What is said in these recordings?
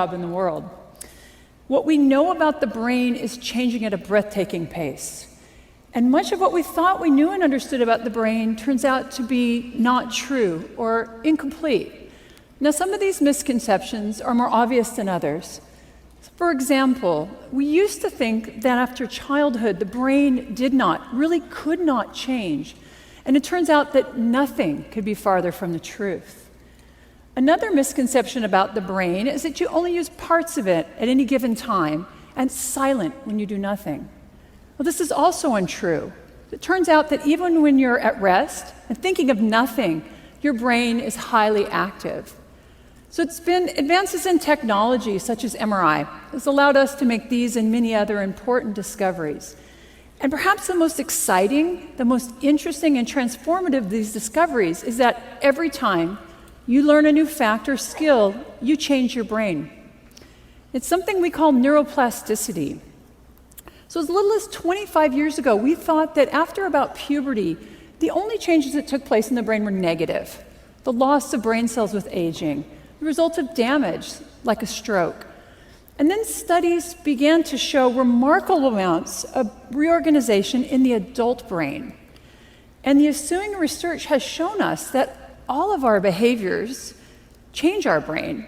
job in the world. What we know about the brain is changing at a breathtaking pace. And much of what we thought we knew and understood about the brain turns out to be not true or incomplete. Now, some of these misconceptions are more obvious than others. For example, we used to think that after childhood, the brain really could not change. And it turns out that nothing could be farther from the truth. Another misconception about the brain is that you only use parts of it at any given time, and it's silent when you do nothing. Well, this is also untrue. It turns out that even when you're at rest and thinking of nothing, your brain is highly active. So it's been advances in technology, such as MRI, that's allowed us to make these and many other important discoveries. And perhaps the most exciting, the most interesting and transformative of these discoveries is that every time you learn a new fact or skill, you change your brain. It's something we call neuroplasticity. So as little as 25 years ago, we thought that after about puberty, the only changes that took place in the brain were negative. The loss of brain cells with aging, the result of damage, like a stroke. And then studies began to show remarkable amounts of reorganization in the adult brain. And the ensuing research has shown us that all of our behaviors change our brain,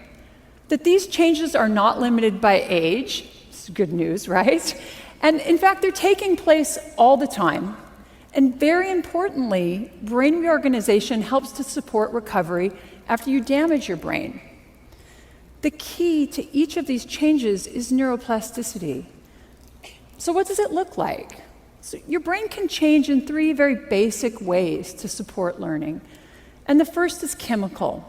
that these changes are not limited by age. It's good news, right? And in fact, they're taking place all the time. And very importantly, brain reorganization helps to support recovery after you damage your brain. The key to each of these changes is neuroplasticity. So what does it look like? So your brain can change in three very basic ways to support learning. And the first is chemical.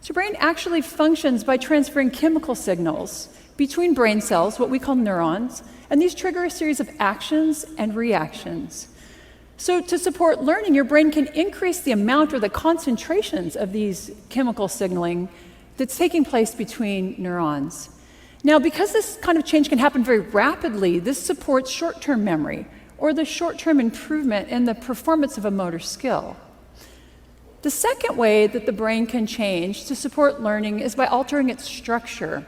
So your brain actually functions by transferring chemical signals between brain cells, what we call neurons, and these trigger a series of actions and reactions. So to support learning, your brain can increase the amount or the concentrations of these chemical signaling that's taking place between neurons. Now, because this kind of change can happen very rapidly, this supports short-term memory or the short-term improvement in the performance of a motor skill. The second way that the brain can change to support learning is by altering its structure.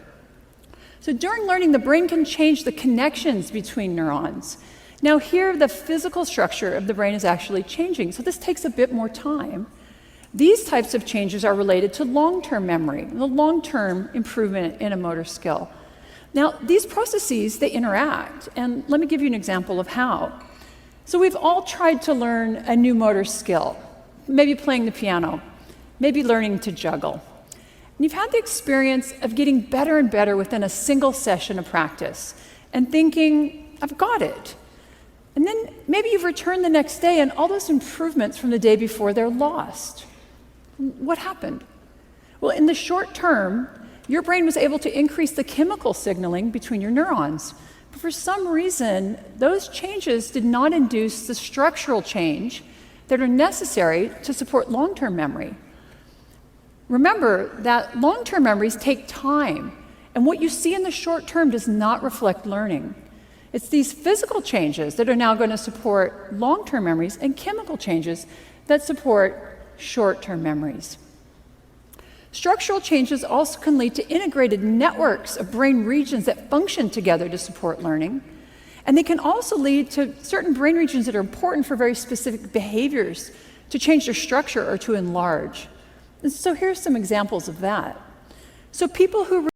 So during learning, the brain can change the connections between neurons. Now here, the physical structure of the brain is actually changing, so this takes a bit more time. These types of changes are related to long-term memory, the long-term improvement in a motor skill. Now, these processes, they interact, and let me give you an example of how. So we've all tried to learn a new motor skill. Maybe playing the piano, maybe learning to juggle. And you've had the experience of getting better and better within a single session of practice and thinking, I've got it. And then maybe you've returned the next day and all those improvements from the day before, they're lost. What happened? Well, in the short term, your brain was able to increase the chemical signaling between your neurons. But for some reason, those changes did not induce the structural change that are necessary to support long-term memory. Remember that long-term memories take time, and what you see in the short term does not reflect learning. It's these physical changes that are now going to support long-term memories and chemical changes that support short-term memories. Structural changes also can lead to integrated networks of brain regions that function together to support learning. And they can also lead to certain brain regions that are important for very specific behaviors to change their structure or to enlarge. And so here's some examples of that. So people who